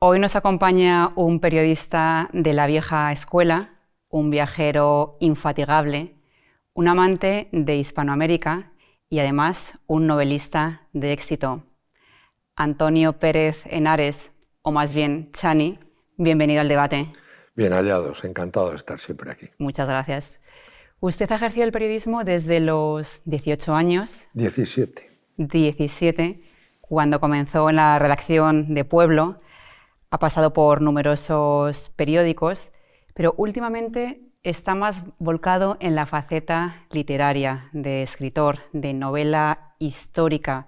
Hoy nos acompaña un periodista de la vieja escuela, un viajero infatigable, un amante de Hispanoamérica y además un novelista de éxito. Antonio Pérez Henares, o más bien Chani, bienvenido al debate. Bien hallados, encantado de estar siempre aquí. Muchas gracias. Usted ha ejercido el periodismo desde los 18 años. 17. 17, cuando comenzó en la redacción de Pueblo. Ha pasado por numerosos periódicos, pero últimamente está más volcado en la faceta literaria, de escritor, de novela histórica.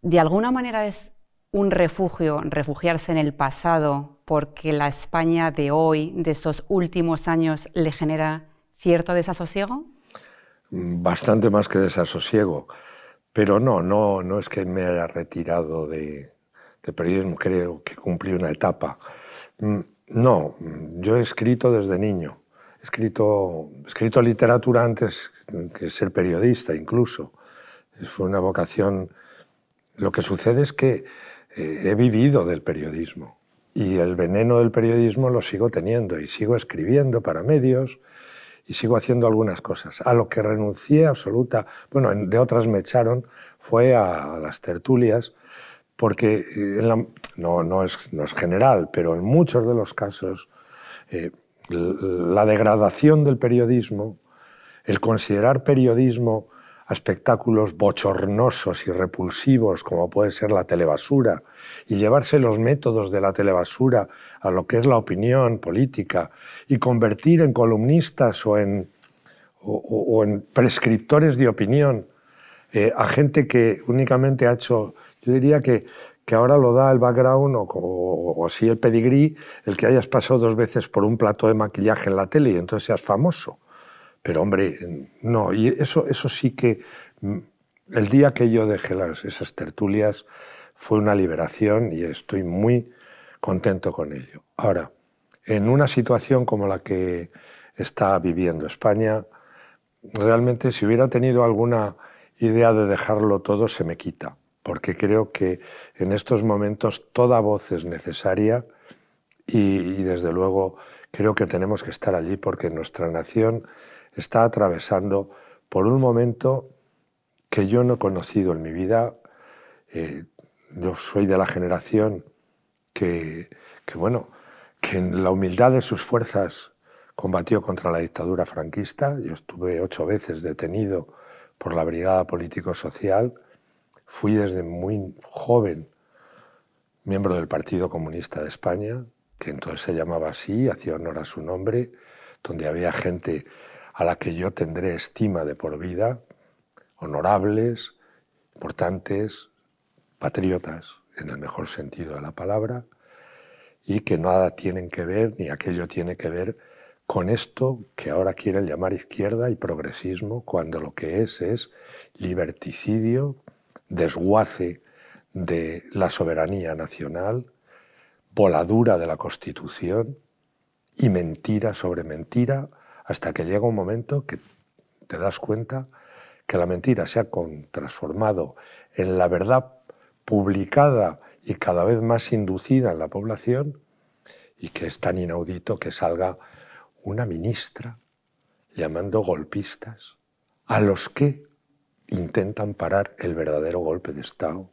¿De alguna manera es un refugio refugiarse en el pasado porque la España de hoy, de estos últimos años, le genera cierto desasosiego? Bastante más que desasosiego, pero no es que me haya retirado de periodismo, creo que cumplí una etapa. No, yo he escrito desde niño, he escrito literatura antes que ser periodista incluso. Fue una vocación. Lo que sucede es que he vivido del periodismo y el veneno del periodismo lo sigo teniendo y sigo escribiendo para medios y sigo haciendo algunas cosas. A lo que renuncié de otras me echaron, fue a las tertulias, porque no es general, pero en muchos de los casos la degradación del periodismo, el considerar periodismo a espectáculos bochornosos y repulsivos como puede ser la telebasura y llevarse los métodos de la telebasura a lo que es la opinión política y convertir en columnistas o en prescriptores de opinión a gente que únicamente ha hecho, yo diría que ahora lo da el background o sí el pedigrí, el que hayas pasado 2 veces por un plató de maquillaje en la tele y entonces seas famoso. Pero hombre, no, y eso sí que el día que yo dejé esas tertulias fue una liberación y estoy muy contento con ello. Ahora, en una situación como la que está viviendo España, realmente si hubiera tenido alguna idea de dejarlo todo se me quita, porque creo que en estos momentos toda voz es necesaria y desde luego creo que tenemos que estar allí porque nuestra nación está atravesando por un momento que yo no he conocido en mi vida. Yo soy de la generación que en la humildad de sus fuerzas combatió contra la dictadura franquista. Yo estuve 8 veces detenido por la Brigada Político-Social. Fui desde muy joven miembro del Partido Comunista de España, que entonces se llamaba así, hacía honor a su nombre, donde había gente a la que yo tendré estima de por vida, honorables, importantes, patriotas, en el mejor sentido de la palabra, y que nada tienen que ver, ni aquello tiene que ver con esto que ahora quieren llamar izquierda y progresismo, cuando lo que es liberticidio, desguace de la soberanía nacional, voladura de la Constitución y mentira sobre mentira, hasta que llega un momento que te das cuenta que la mentira se ha transformado en la verdad publicada y cada vez más inducida en la población, y que es tan inaudito que salga una ministra llamando golpistas a los que intentan parar el verdadero golpe de Estado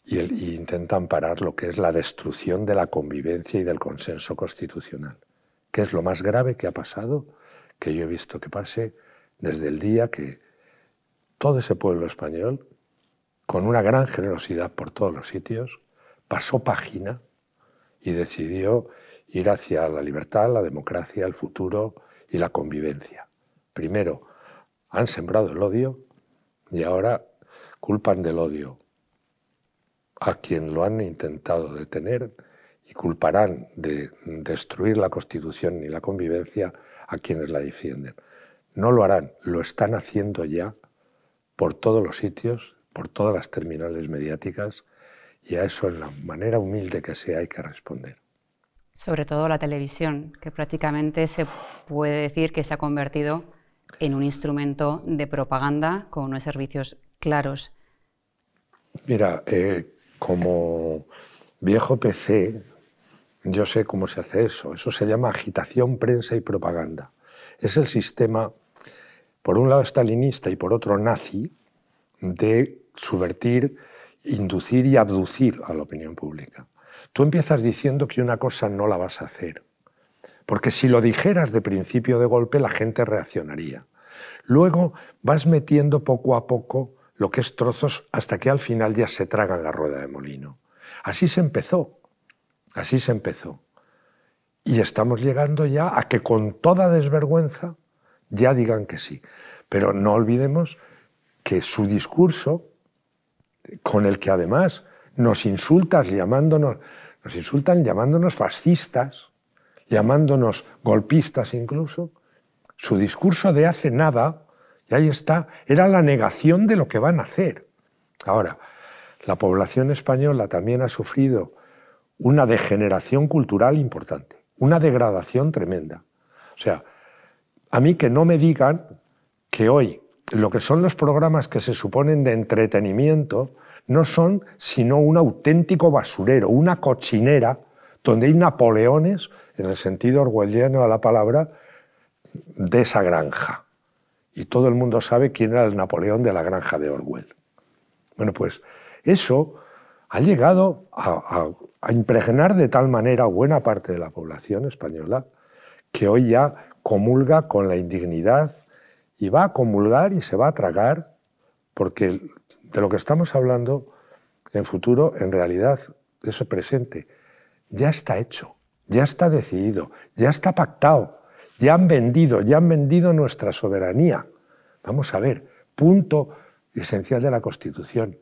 y intentan parar lo que es la destrucción de la convivencia y del consenso constitucional, que es lo más grave que ha pasado, que yo he visto que pase desde el día que todo ese pueblo español, con una gran generosidad por todos los sitios, pasó página y decidió ir hacia la libertad, la democracia, el futuro y la convivencia. Primero han sembrado el odio y ahora culpan del odio a quien lo han intentado detener y culparán de destruir la Constitución y la convivencia a quienes la defienden. No lo harán, lo están haciendo ya por todos los sitios, por todas las terminales mediáticas, y a eso, en la manera humilde que sea, hay que responder. Sobre todo la televisión, que prácticamente se puede decir que se ha convertido en un instrumento de propaganda con unos servicios claros. Mira, como viejo PC, yo sé cómo se hace eso. Eso se llama agitación, prensa y propaganda. Es el sistema, por un lado stalinista y por otro nazi, de subvertir, inducir y abducir a la opinión pública. Tú empiezas diciendo que una cosa no la vas a hacer, porque si lo dijeras de principio de golpe la gente reaccionaría. Luego vas metiendo poco a poco lo que es trozos hasta que al final ya se tragan la rueda de molino. Así se empezó, así se empezó. Y estamos llegando ya a que con toda desvergüenza ya digan que sí. Pero no olvidemos que su discurso, con el que además nos insultan llamándonos fascistas, llamándonos golpistas incluso, su discurso de hace nada, y ahí está, era la negación de lo que van a hacer. Ahora, la población española también ha sufrido una degeneración cultural importante, una degradación tremenda. O sea, a mí que no me digan que hoy lo que son los programas que se suponen de entretenimiento no son sino un auténtico basurero, una cochinera donde hay Napoleones, en el sentido orwelliano de la palabra, de esa granja. Y todo el mundo sabe quién era el Napoleón de la granja de Orwell. Bueno, pues eso ha llegado a impregnar de tal manera buena parte de la población española que hoy ya comulga con la indignidad y va a comulgar y se va a tragar, porque de lo que estamos hablando en futuro, en realidad, eso presente, ya está hecho, ya está decidido, ya está pactado, ya han vendido nuestra soberanía. Vamos a ver, punto esencial de la Constitución,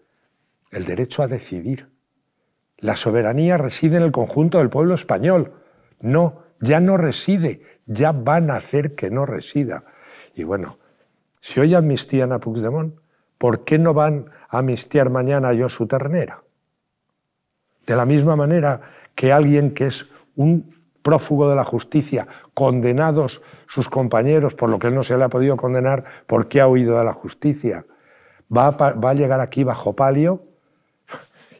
el derecho a decidir. La soberanía reside en el conjunto del pueblo español. No, ya no reside, ya van a hacer que no resida. Y bueno, si hoy amnistían a Puigdemont, ¿por qué no van a amnistiar mañana a Josu Ternera? De la misma manera que alguien que es un prófugo de la justicia, condenados sus compañeros por lo que él no se le ha podido condenar porque ha huido de la justicia, va a llegar aquí bajo palio.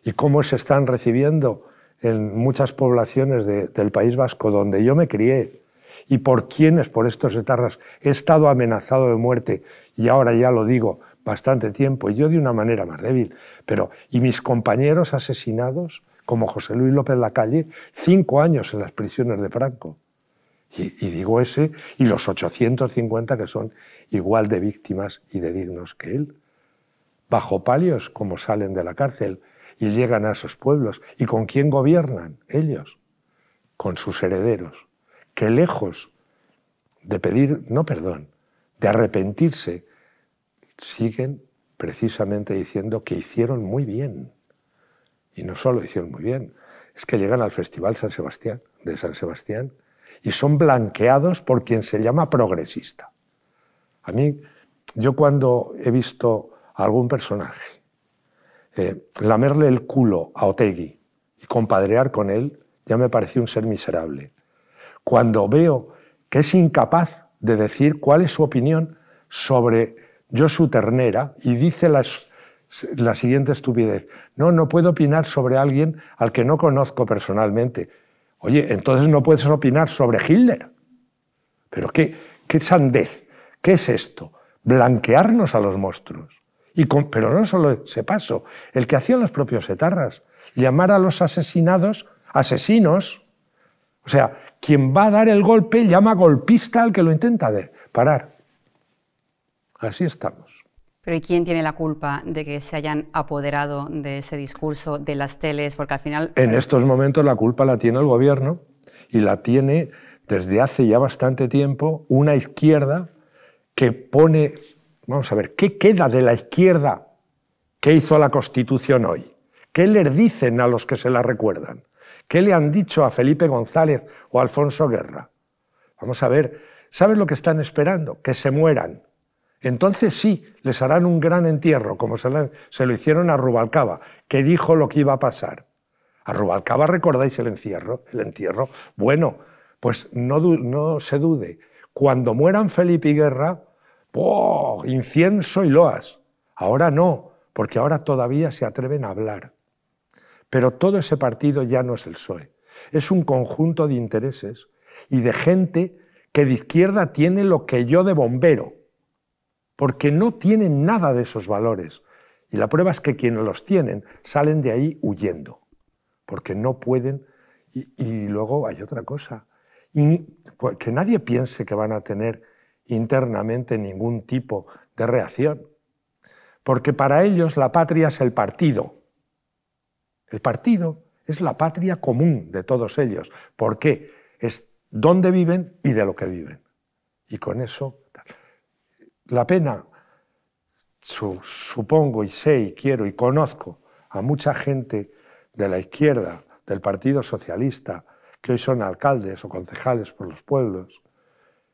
¿Y cómo se están recibiendo en muchas poblaciones del País Vasco, donde yo me crié? ¿Y por quiénes, por estos etarras, he estado amenazado de muerte? Y ahora ya lo digo, bastante tiempo, y yo de una manera más débil. Pero, ¿y mis compañeros asesinados, como José Luis López Lacalle, 5 años en las prisiones de Franco? Y digo ese, y los 850 que son igual de víctimas y de dignos que él. Bajo palios, como salen de la cárcel y llegan a esos pueblos. ¿Y con quién gobiernan ellos? Con sus herederos, que lejos de pedir, no perdón, de arrepentirse, siguen precisamente diciendo que hicieron muy bien. Y no solo hicieron muy bien, es que llegan al Festival de San Sebastián y son blanqueados por quien se llama progresista. A mí, yo cuando he visto a algún personaje lamerle el culo a Otegi y compadrear con él, ya me pareció un ser miserable. Cuando veo que es incapaz de decir cuál es su opinión sobre Josu Ternera y dice la siguiente estupidez: no puedo opinar sobre alguien al que no conozco personalmente. Oye, entonces no puedes opinar sobre Hitler. ¿Pero qué sandez? ¿Qué es esto? Blanquearnos a los monstruos. Pero no solo ese paso, el que hacían los propios etarras, llamar a los asesinados asesinos. O sea, quien va a dar el golpe llama golpista al que lo intenta parar. Así estamos. Pero ¿y quién tiene la culpa de que se hayan apoderado de ese discurso, de las teles? Porque al final... En estos momentos la culpa la tiene el gobierno y la tiene desde hace ya bastante tiempo una izquierda que pone... Vamos a ver, ¿qué queda de la izquierda que hizo la Constitución hoy? ¿Qué les dicen a los que se la recuerdan? ¿Qué le han dicho a Felipe González o a Alfonso Guerra? Vamos a ver, ¿sabes lo que están esperando? Que se mueran. Entonces sí, les harán un gran entierro, como se lo hicieron a Rubalcaba, que dijo lo que iba a pasar. A Rubalcaba, ¿recordáis el entierro? Bueno, pues no se dude. Cuando mueran Felipe y Guerra, ¡oh!, incienso y loas. Ahora no, porque ahora todavía se atreven a hablar. Pero todo ese partido ya no es el PSOE. Es un conjunto de intereses y de gente que de izquierda tiene lo que yo de bombero, porque no tienen nada de esos valores. Y la prueba es que quienes los tienen salen de ahí huyendo, porque no pueden. Y luego hay otra cosa, que nadie piense que van a tener internamente ningún tipo de reacción, porque para ellos la patria es el partido. El partido es la patria común de todos ellos. ¿Por qué? Es dónde viven y de lo que viven. Y con eso, la pena, supongo y sé y quiero y conozco a mucha gente de la izquierda, del Partido Socialista, que hoy son alcaldes o concejales por los pueblos,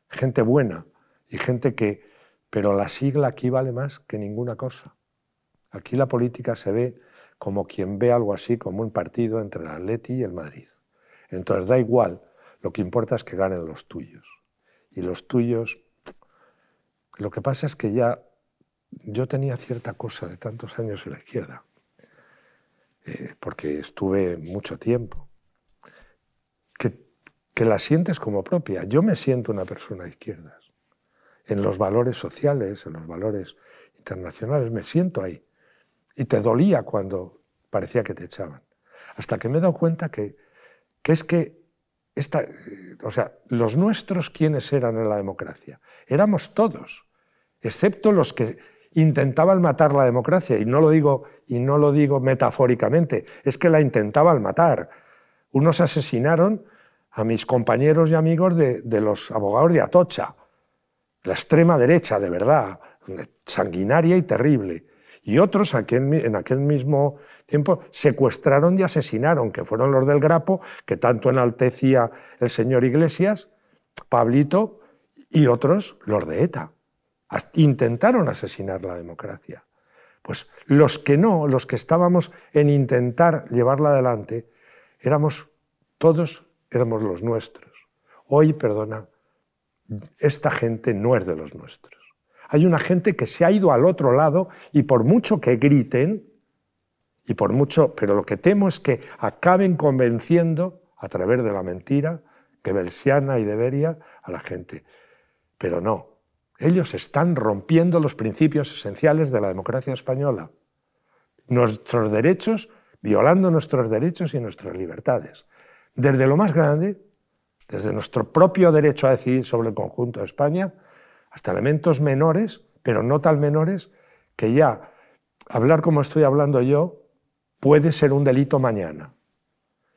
gente buena y gente que... Pero la sigla aquí vale más que ninguna cosa. Aquí la política se ve como quien ve algo así como un partido entre el Atleti y el Madrid. Entonces da igual, lo que importa es que ganen los tuyos. Y los tuyos... Lo que pasa es que ya yo tenía cierta cosa de tantos años en la izquierda, porque estuve mucho tiempo, que la sientes como propia. Yo me siento una persona de izquierdas. En los valores sociales, en los valores internacionales, me siento ahí. Y te dolía cuando parecía que te echaban. Hasta que me he dado cuenta que es que los nuestros, ¿quiénes eran en la democracia? Éramos todos, excepto los que intentaban matar la democracia. Y no lo digo metafóricamente, es que la intentaban matar. Unos asesinaron a mis compañeros y amigos de los abogados de Atocha, la extrema derecha, de verdad, sanguinaria y terrible. Y otros, en aquel mismo tiempo, secuestraron y asesinaron, que fueron los del Grapo, que tanto enaltecía el señor Iglesias, Pablito, y otros, los de ETA. Intentaron asesinar la democracia. Pues los que no, los que estábamos en intentar llevarla adelante, todos éramos los nuestros. Hoy, perdona, esta gente no es de los nuestros. Hay una gente que se ha ido al otro lado y por mucho que griten, pero lo que temo es que acaben convenciendo, a través de la mentira, goebbelsiana y de Beria, a la gente. Pero no, ellos están rompiendo los principios esenciales de la democracia española. Nuestros derechos, violando nuestros derechos y nuestras libertades. Desde lo más grande, desde nuestro propio derecho a decidir sobre el conjunto de España, hasta elementos menores, pero no tan menores, que ya hablar como estoy hablando yo puede ser un delito mañana.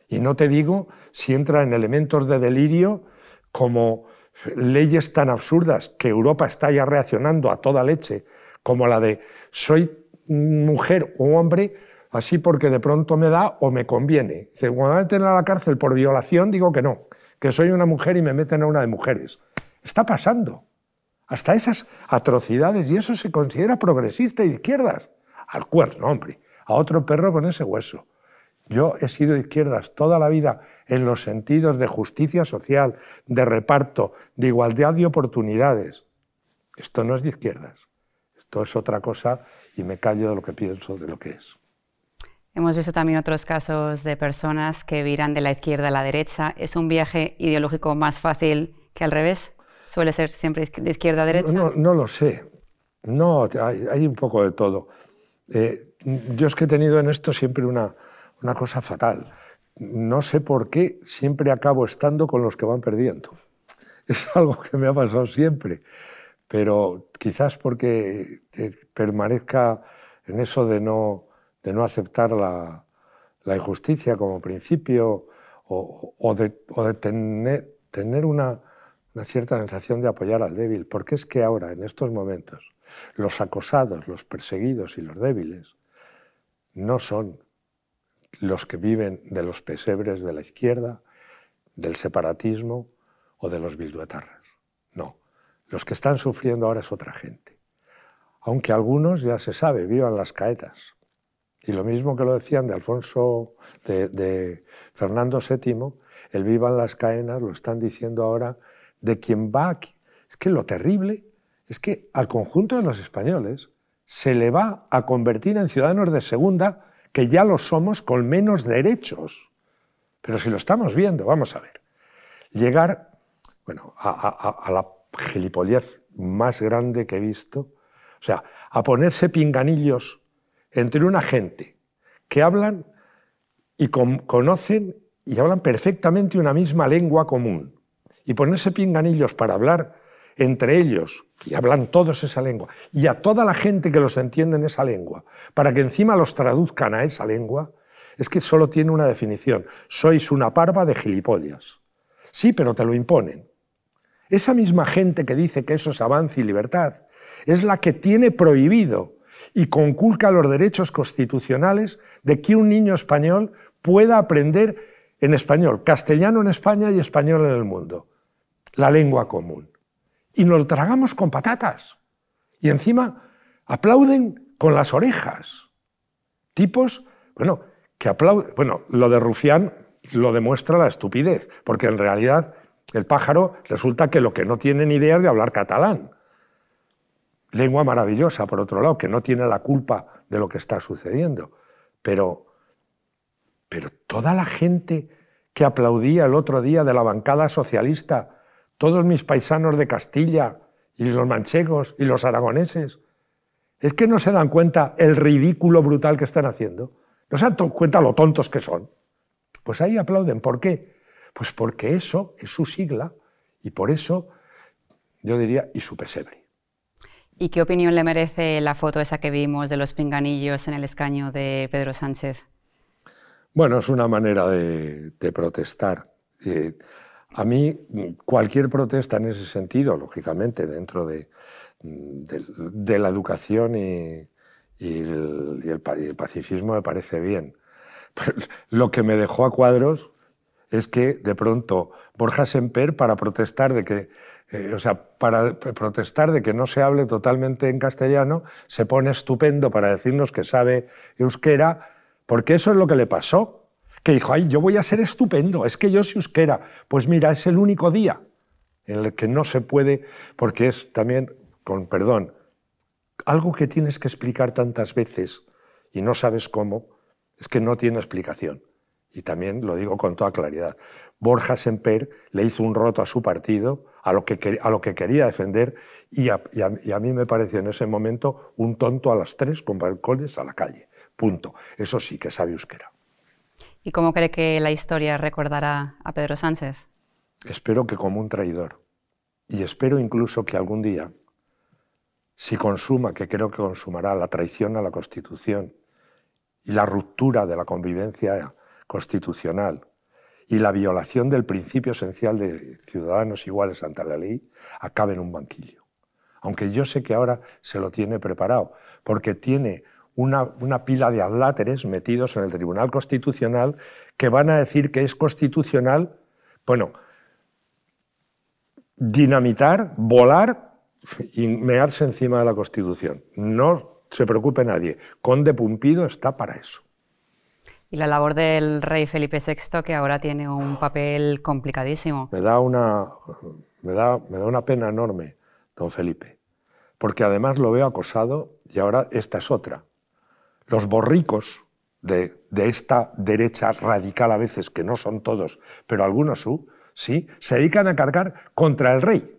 Y no te digo si entra en elementos de delirio como leyes tan absurdas que Europa está ya reaccionando a toda leche, como la de soy mujer o hombre, así porque de pronto me da o me conviene. Dice, cuando me meten a la cárcel por violación, digo que no, que soy una mujer y me meten a una de mujeres. Está pasando. Hasta esas atrocidades, y eso se considera progresista y de izquierdas. Al cuerno, hombre, a otro perro con ese hueso. Yo he sido de izquierdas toda la vida en los sentidos de justicia social, de reparto, de igualdad de oportunidades. Esto no es de izquierdas, esto es otra cosa y me callo de lo que pienso de lo que es. Hemos visto también otros casos de personas que viran de la izquierda a la derecha. ¿Es un viaje ideológico más fácil que al revés? ¿Suele ser siempre de izquierda a derecha? No lo sé. No, hay un poco de todo. Yo es que he tenido en esto siempre una cosa fatal. No sé por qué siempre acabo estando con los que van perdiendo. Es algo que me ha pasado siempre. Pero quizás porque permanezca en eso de no aceptar la injusticia como principio o de tener una cierta sensación de apoyar al débil, porque es que ahora, en estos momentos, los acosados, los perseguidos y los débiles no son los que viven de los pesebres de la izquierda, del separatismo o de los bilduetarras. No, los que están sufriendo ahora es otra gente. Aunque algunos, ya se sabe, vivan las caetas. Y lo mismo que lo decían de Fernando VII, el vivan las caenas, lo están diciendo ahora de quien va. Es que lo terrible es que al conjunto de los españoles se le va a convertir en ciudadanos de segunda que ya lo somos con menos derechos. Pero si lo estamos viendo, vamos a ver. Llegar, bueno, a la gilipollez más grande que he visto, o sea, a ponerse pinganillos entre una gente que hablan y conocen y hablan perfectamente una misma lengua común, y ponerse pinganillos para hablar entre ellos, y hablan todos esa lengua, y a toda la gente que los entiende en esa lengua, para que encima los traduzcan a esa lengua, es que solo tiene una definición: sois una parva de gilipollas. Sí, pero te lo imponen. Esa misma gente que dice que eso es avance y libertad es la que tiene prohibido y conculca los derechos constitucionales de que un niño español pueda aprender en español, castellano en España y español en el mundo, la lengua común. Y nos lo tragamos con patatas. Y encima aplauden con las orejas. Tipos, bueno, que aplauden. Bueno, lo de Rufián lo demuestra la estupidez, porque en realidad el pájaro resulta que lo que no tiene ni idea es de hablar catalán. Lengua maravillosa, por otro lado, que no tiene la culpa de lo que está sucediendo. Pero toda la gente que aplaudía el otro día de la bancada socialista, todos mis paisanos de Castilla y los manchegos y los aragoneses, es que no se dan cuenta el ridículo brutal que están haciendo. No se dan cuenta lo tontos que son. Pues ahí aplauden. ¿Por qué? Pues porque eso es su sigla y por eso, yo diría, y su pesebre. ¿Y qué opinión le merece la foto esa que vimos de los pinganillos en el escaño de Pedro Sánchez? Bueno, es una manera de protestar. A mí, cualquier protesta en ese sentido, lógicamente, dentro de la educación y el pacifismo, me parece bien. Pero lo que me dejó a cuadros es que, de pronto, Borja Semper, para protestar de que no se hable totalmente en castellano, se pone estupendo para decirnos que sabe euskera, porque eso es lo que le pasó, que dijo: ay, yo voy a ser estupendo, es que yo soy euskera. Pues mira, es el único día en el que no se puede, porque es también, con perdón, algo que tienes que explicar tantas veces y no sabes cómo, es que no tiene explicación. Y también lo digo con toda claridad. Borja Semper le hizo un roto a su partido, a lo que quería defender, y a mí me pareció en ese momento un tonto a las 3 con balcones a la calle. Punto. Eso sí que sabe euskera. ¿Y cómo cree que la historia recordará a Pedro Sánchez? Espero que como un traidor. Y espero incluso que algún día, si consuma, que creo que consumará, la traición a la Constitución y la ruptura de la convivencia constitucional y la violación del principio esencial de ciudadanos iguales ante la ley, acabe en un banquillo. Aunque yo sé que ahora se lo tiene preparado, porque tiene una pila de adláteres metidos en el Tribunal Constitucional que van a decir que es constitucional, bueno, dinamitar, volar y mearse encima de la Constitución. No se preocupe nadie, Conde Pumpido está para eso. Y la labor del rey Felipe VI, que ahora tiene un papel complicadísimo. Me da una pena enorme, don Felipe, porque además lo veo acosado, y ahora esta es otra. Los borricos de esta derecha radical a veces, que no son todos, pero algunos sí, se dedican a cargar contra el rey.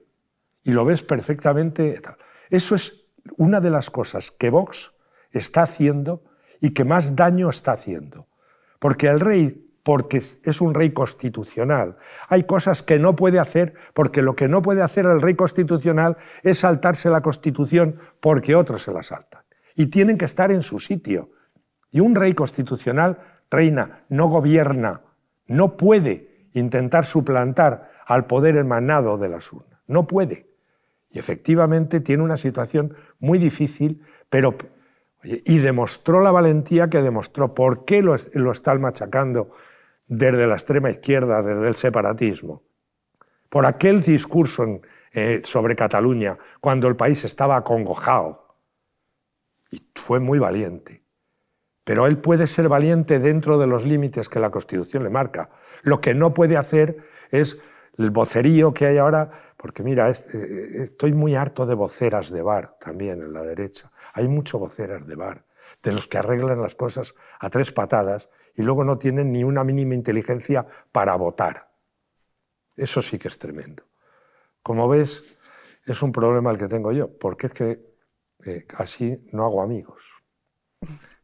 Y lo ves perfectamente. Eso es una de las cosas que Vox está haciendo y que más daño está haciendo. Porque el rey, porque es un rey constitucional, hay cosas que no puede hacer, porque lo que no puede hacer el rey constitucional es saltarse la Constitución porque otros se la saltan. Y tienen que estar en su sitio. Y un rey constitucional reina, no gobierna, no puede intentar suplantar al poder emanado de las urnas. No puede. Y efectivamente tiene una situación muy difícil, pero... Y demostró la valentía que demostró. ¿Por qué lo están machacando desde la extrema izquierda, desde el separatismo? Por aquel discurso sobre Cataluña, cuando el país estaba acongojado. Y fue muy valiente. Pero él puede ser valiente dentro de los límites que la Constitución le marca. Lo que no puede hacer es el vocerío que hay ahora, porque mira, estoy muy harto de voceras de bar también en la derecha. Hay mucho voceras de bar. de los que arreglan las cosas a 3 patadas y luego no tienen ni una mínima inteligencia para votar. Eso sí que es tremendo. Como ves, es un problema el que tengo yo, porque es que así no hago amigos.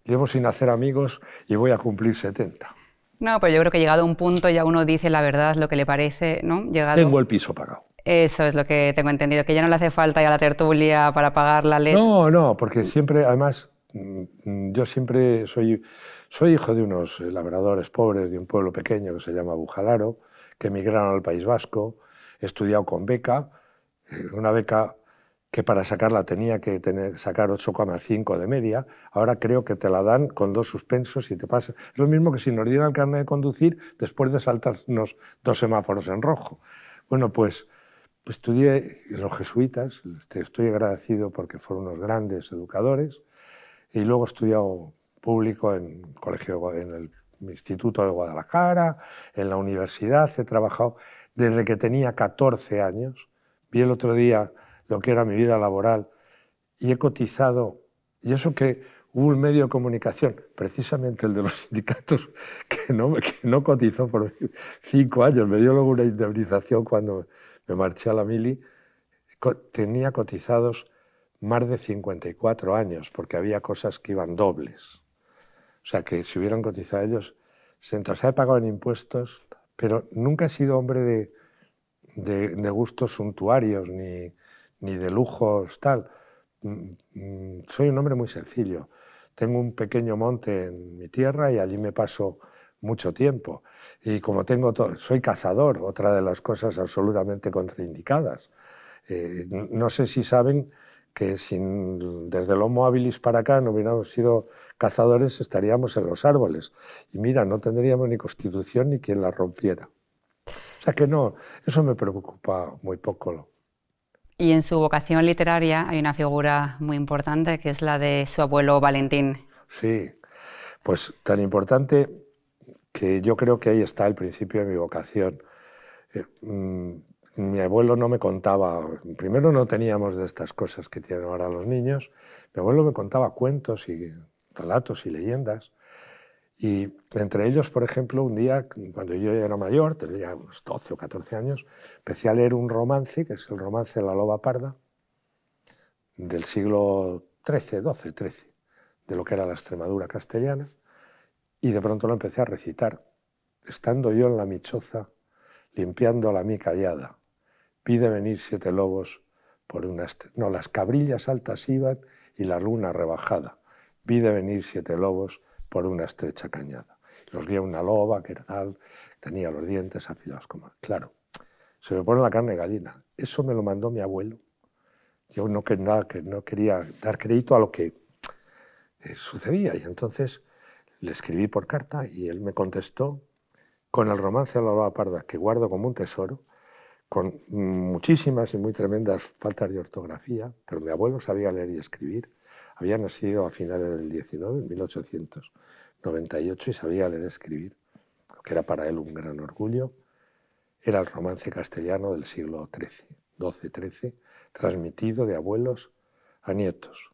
Llevo sin hacer amigos y voy a cumplir 70. No, pero yo creo que llegado a un punto ya uno dice la verdad, lo que le parece, ¿no? Tengo el piso pagado. Eso es lo que tengo entendido, que ya no le hace falta ir a la tertulia para pagar la letra. No, porque siempre, además, yo siempre soy hijo de unos labradores pobres de un pueblo pequeño que se llama Bujalaro, que emigraron al País Vasco. He estudiado con beca, una beca que para sacarla tenía que sacar 8,5 de media. Ahora creo que te la dan con 2 suspensos y te pasa. Es lo mismo que si nos dieran el carnet de conducir después de saltarnos 2 semáforos en rojo. Bueno, pues estudié en los jesuitas, estoy agradecido porque fueron unos grandes educadores, y luego he estudiado público en el Instituto de Guadalajara, en la universidad, he trabajado desde que tenía 14 años, vi el otro día lo que era mi vida laboral y he cotizado, y eso que hubo un medio de comunicación, precisamente el de los sindicatos, que no cotizó por 5 años, me dio luego una indemnización cuando me marché a la mili, tenía cotizados más de 54 años, porque había cosas que iban dobles. O sea, que si hubieran cotizado ellos, entonces he pagado en impuestos, pero nunca he sido hombre de gustos suntuarios ni de lujos, tal. Soy un hombre muy sencillo. Tengo un pequeño monte en mi tierra y allí me paso mucho tiempo. Y como soy cazador, otra de las cosas absolutamente contraindicadas. No sé si saben que desde el Homo habilis para acá no hubiéramos sido cazadores, estaríamos en los árboles. Y mira, no tendríamos ni constitución ni quien la rompiera. O sea que no, eso me preocupa muy poco. Y en su vocación literaria hay una figura muy importante que es la de su abuelo Valentín. Sí, pues tan importante que yo creo que ahí está el principio de mi vocación. Mi abuelo no me contaba, primero no teníamos de estas cosas que tienen ahora los niños, mi abuelo me contaba cuentos y relatos y leyendas, y entre ellos, por ejemplo, un día, cuando yo ya era mayor, tenía unos 12 o 14 años, empecé a leer un romance, que es el romance de la loba parda, del siglo XIII, XII, de lo que era la Extremadura castellana, y de pronto lo empecé a recitar, estando yo en la michoza, limpiando la mi callada. Vi de venir 7 lobos por no, las cabrillas altas iban y la luna rebajada. Vi de venir 7 lobos por una estrecha cañada. Los guía una loba que era tal, tenía los dientes afilados como... Claro, se me pone la carne de gallina. Eso me lo mandó mi abuelo. Yo no quería dar crédito a lo que sucedía, y entonces le escribí por carta y él me contestó con el romance de la loba parda, que guardo como un tesoro, con muchísimas y muy tremendas faltas de ortografía, pero mi abuelo sabía leer y escribir. Había nacido a finales del 19, en 1898, y sabía leer y escribir, que era para él un gran orgullo. Era el romance castellano del siglo XII, transmitido de abuelos a nietos.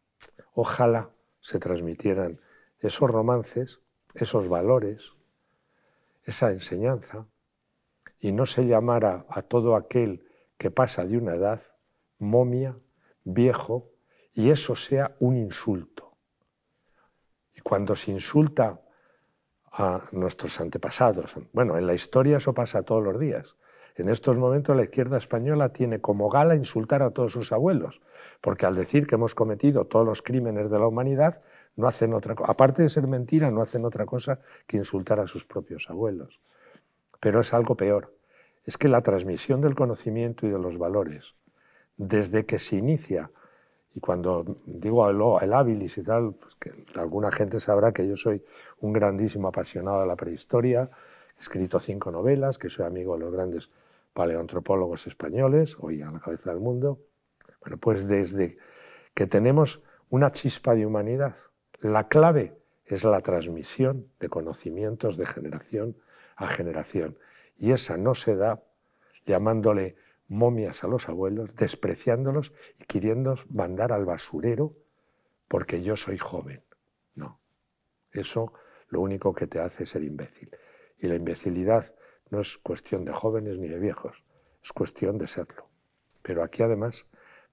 Ojalá se transmitieran esos romances, esos valores, esa enseñanza, y no se llamara a todo aquel que pasa de una edad momia, viejo, y eso sea un insulto. Y cuando se insulta a nuestros antepasados, bueno, en la historia eso pasa todos los días. En estos momentos la izquierda española tiene como gala insultar a todos sus abuelos, porque al decir que hemos cometido todos los crímenes de la humanidad, no hacen otra cosa, aparte de ser mentira, no hacen otra cosa que insultar a sus propios abuelos. Pero es algo peor, es que la transmisión del conocimiento y de los valores, desde que se inicia, y cuando digo el habilis y tal, pues que alguna gente sabrá que yo soy un grandísimo apasionado de la prehistoria, he escrito 5 novelas, que soy amigo de los grandes paleoantropólogos españoles, hoy a la cabeza del mundo. Bueno, pues desde que tenemos una chispa de humanidad, la clave es la transmisión de conocimientos de generación a generación. Y esa no se da llamándole momias a los abuelos, despreciándolos y queriéndolos mandar al basurero porque yo soy joven. Eso lo único que te hace es ser imbécil. Y la imbecilidad no es cuestión de jóvenes ni de viejos, es cuestión de serlo. Pero aquí además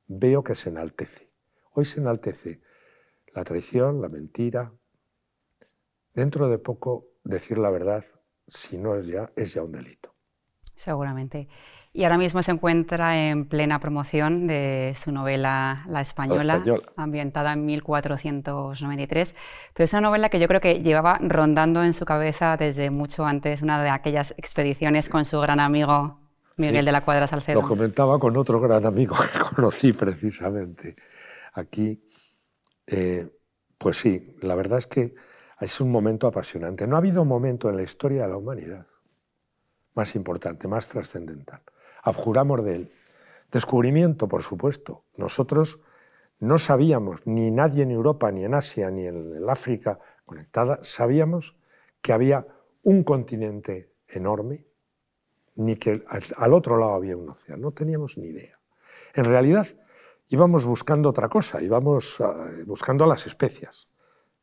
veo que se enaltece. Hoy se enaltece la traición, la mentira. Dentro de poco, decir la verdad, si no es ya un delito. Seguramente. Y ahora mismo se encuentra en plena promoción de su novela La Española, ambientada en 1493. Pero es una novela que yo creo que llevaba rondando en su cabeza desde mucho antes, una de aquellas expediciones con su gran amigo Miguel de la Cuadra Salcedo. Lo comentaba con otro gran amigo que conocí precisamente aquí. Pues sí, la verdad es que es un momento apasionante. No ha habido un momento en la historia de la humanidad más importante, más trascendental. Abjuramos de él. Descubrimiento, por supuesto. Nosotros no sabíamos, ni nadie en Europa, ni en Asia, ni en el África conectada, sabíamos que había un continente enorme, ni que al otro lado había un océano. No teníamos ni idea. En realidad, íbamos buscando otra cosa, íbamos buscando las especias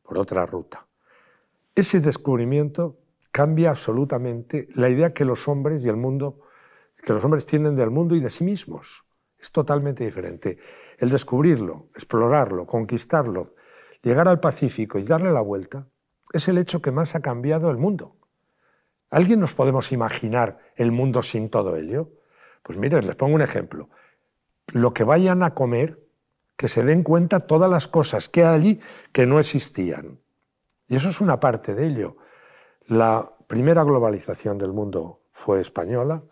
por otra ruta. Ese descubrimiento cambia absolutamente la idea que los hombres y el mundo, que los hombres tienen del mundo y de sí mismos. Es totalmente diferente. El descubrirlo, explorarlo, conquistarlo, llegar al Pacífico y darle la vuelta, es el hecho que más ha cambiado el mundo. ¿Alguien nos podemos imaginar el mundo sin todo ello? Pues mire, les pongo un ejemplo. Lo que vayan a comer, que se den cuenta todas las cosas que hay allí que no existían. Y eso es una parte de ello. La primera globalización del mundo fue española,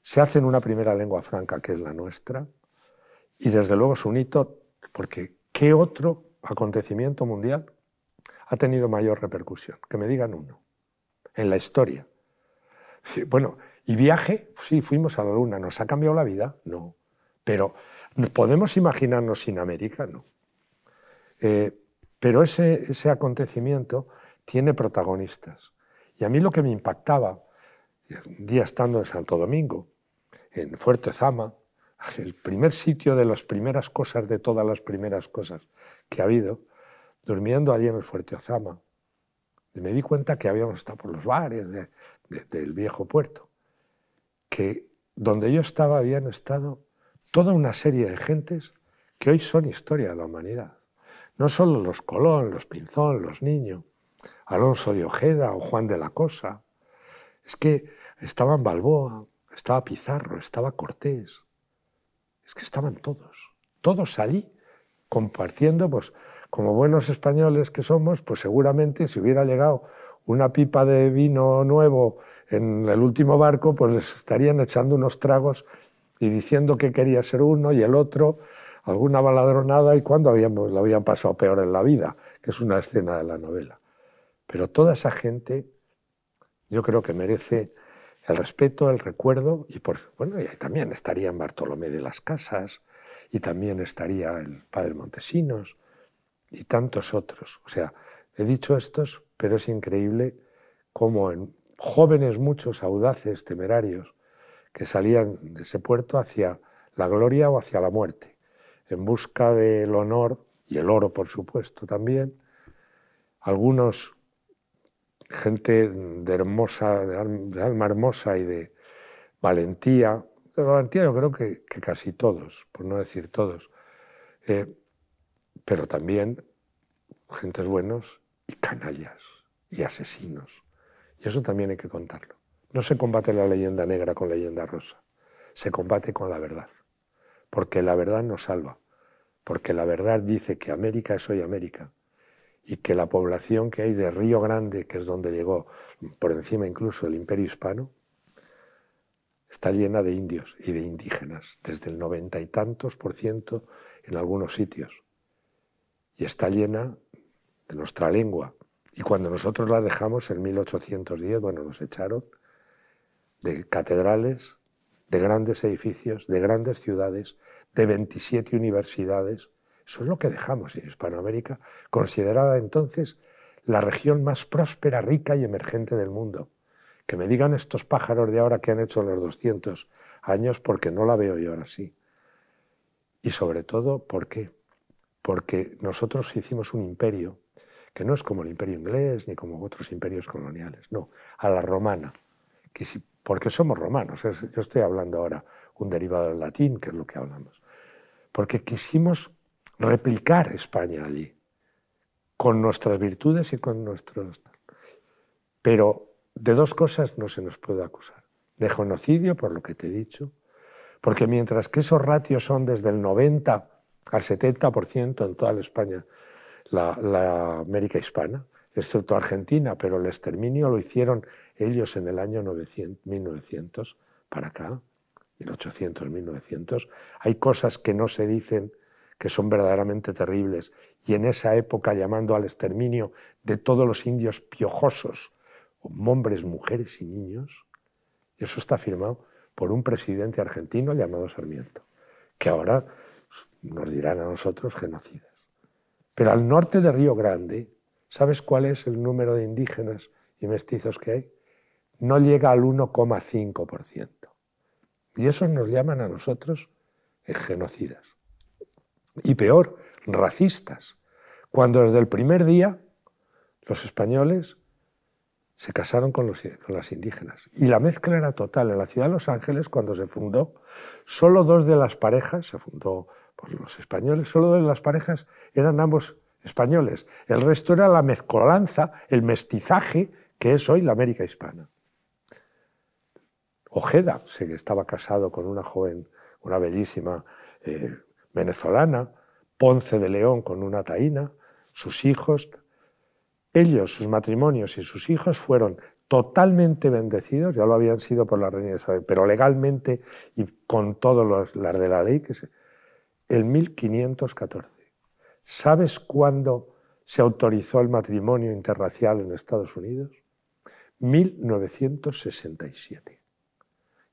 se hace en una primera lengua franca que es la nuestra, y desde luego es un hito, porque ¿qué otro acontecimiento mundial ha tenido mayor repercusión? Que me digan uno, en la historia. Bueno, y viaje, sí, fuimos a la Luna, ¿nos ha cambiado la vida? No. Pero ¿podemos imaginarnos sin América? No. Pero ese acontecimiento tiene protagonistas. Y a mí lo que me impactaba, un día estando en Santo Domingo, en Fuerte Zama, el primer sitio de las primeras cosas, de todas las primeras cosas que ha habido, durmiendo allí en el Fuerte Zama, me di cuenta que habíamos estado por los bares del viejo puerto, que donde yo estaba habían estado toda una serie de gentes que hoy son historia de la humanidad. No solo los Colón, los Pinzón, los Niño, Alonso de Ojeda o Juan de la Cosa. Es que estaban Balboa, estaba Pizarro, estaba Cortés. Es que estaban todos allí, compartiendo, pues como buenos españoles que somos, pues seguramente si hubiera llegado una pipa de vino nuevo en el último barco, pues les estarían echando unos tragos y diciendo que quería ser uno y el otro, alguna baladronada, y cuando lo habían pasado peor en la vida, que es una escena de la novela. Pero toda esa gente yo creo que merece el respeto, el recuerdo, y bueno, y también estarían Bartolomé de las Casas, y también estaría el padre Montesinos, y tantos otros. O sea, he dicho estos, pero es increíble cómo en jóvenes muchos, audaces, temerarios, que salían de ese puerto hacia la gloria o hacia la muerte, en busca del honor, y el oro, por supuesto, también. Algunos, gente de alma hermosa y de valentía. De valentía yo creo que casi todos, por no decir todos. Pero también gentes buenos y canallas y asesinos. Y eso también hay que contarlo. No se combate la leyenda negra con leyenda rosa, se combate con la verdad. Porque la verdad nos salva, porque la verdad dice que América es hoy América y que la población que hay de Río Grande, que es donde llegó por encima incluso el Imperio Hispano, está llena de indios y de indígenas, desde el 90 y tantos % en algunos sitios. Y está llena de nuestra lengua. Y cuando nosotros la dejamos en 1810, bueno, nos echaron de catedrales, de grandes edificios, de grandes ciudades, de 27 universidades. Eso es lo que dejamos en Hispanoamérica, considerada entonces la región más próspera, rica y emergente del mundo. Que me digan estos pájaros de ahora que han hecho los 200 años, porque no la veo yo ahora sí. Y sobre todo, ¿por qué? Porque nosotros hicimos un imperio que no es como el imperio inglés ni como otros imperios coloniales, no, a la romana, porque somos romanos, yo estoy hablando ahora un derivado del latín, que es lo que hablamos, porque quisimos replicar España allí, con nuestras virtudes y con nuestros... Pero de dos cosas no se nos puede acusar, de genocidio, por lo que te he dicho, porque mientras que esos ratios son desde el 90 al 70% en toda la España, la América hispana, excepto Argentina, pero el exterminio lo hicieron ellos en el año 1900 para acá, 1800, 1900. Hay cosas que no se dicen que son verdaderamente terribles, y en esa época llamando al exterminio de todos los indios piojosos, hombres, mujeres y niños, eso está firmado por un presidente argentino llamado Sarmiento, que ahora nos dirán a nosotros genocidas. Pero al norte de Río Grande, ¿sabes cuál es el número de indígenas y mestizos que hay? No llega al 1,5%. Y esos nos llaman a nosotros genocidas. Y peor, racistas, cuando desde el primer día los españoles se casaron con las indígenas. Y la mezcla era total. En la ciudad de Los Ángeles, cuando se fundó, solo dos de las parejas, se fundó por los españoles, solo dos de las parejas eran ambos españoles. El resto era la mezcolanza, el mestizaje que es hoy la América hispana. Ojeda estaba casado con una joven, una bellísima venezolana, Ponce de León con una taína, sus hijos, ellos, sus matrimonios y sus hijos fueron totalmente bendecidos, ya lo habían sido por la reina Isabel, pero legalmente y con todas las de la ley, el 1514. ¿Sabes cuándo se autorizó el matrimonio interracial en Estados Unidos? 1967.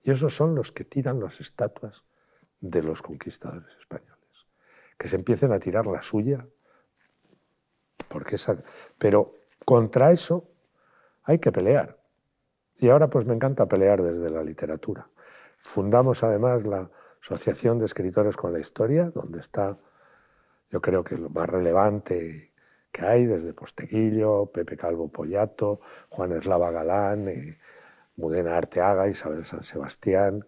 Y esos son los que tiran las estatuas de los conquistadores españoles. Que se empiecen a tirar la suya, pero contra eso hay que pelear. Y ahora pues me encanta pelear desde la literatura. Fundamos además la Asociación de Escritores con la Historia, donde está, yo creo que lo más relevante que hay, desde Posteguillo, Pepe Calvo Pollato, Juan Eslava Galán, Mudena Arteaga, Isabel San Sebastián,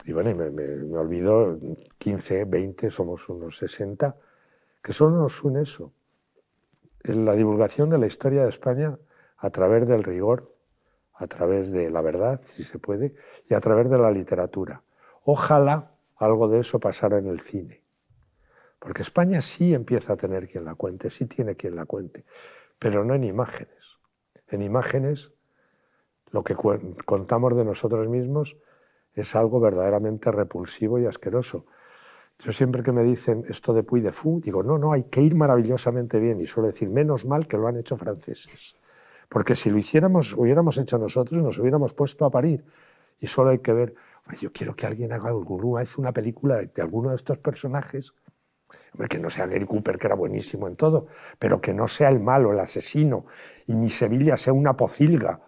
y bueno, me olvido, 15, 20, somos unos 60, que solo nos une eso, la divulgación de la historia de España a través del rigor, a través de la verdad, si se puede, y a través de la literatura. Ojalá algo de eso pasara en el cine, porque España sí empieza a tener quien la cuente, sí tiene quien la cuente, pero no en imágenes. En imágenes, lo que contamos de nosotros mismos es algo verdaderamente repulsivo y asqueroso. Yo siempre que me dicen esto de Puy de Fou, digo, no, hay que ir maravillosamente bien, y suelo decir, menos mal que lo han hecho franceses, porque si lo hubiéramos hecho nosotros, nos hubiéramos puesto a parir, y solo hay que ver, yo quiero que alguien haga una película de alguno de estos personajes, que no sea Gary Cooper, que era buenísimo en todo, pero que no sea el malo, el asesino, y ni Sevilla sea una pocilga,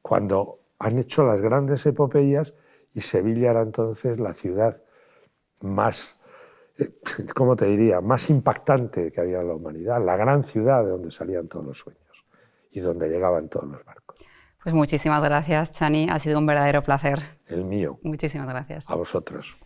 cuando han hecho las grandes epopeyas, y Sevilla era entonces la ciudad más, ¿cómo te diría?, más impactante que había en la humanidad, la gran ciudad de donde salían todos los sueños y donde llegaban todos los barcos. Pues muchísimas gracias, Chani, ha sido un verdadero placer. El mío. Muchísimas gracias. A vosotros.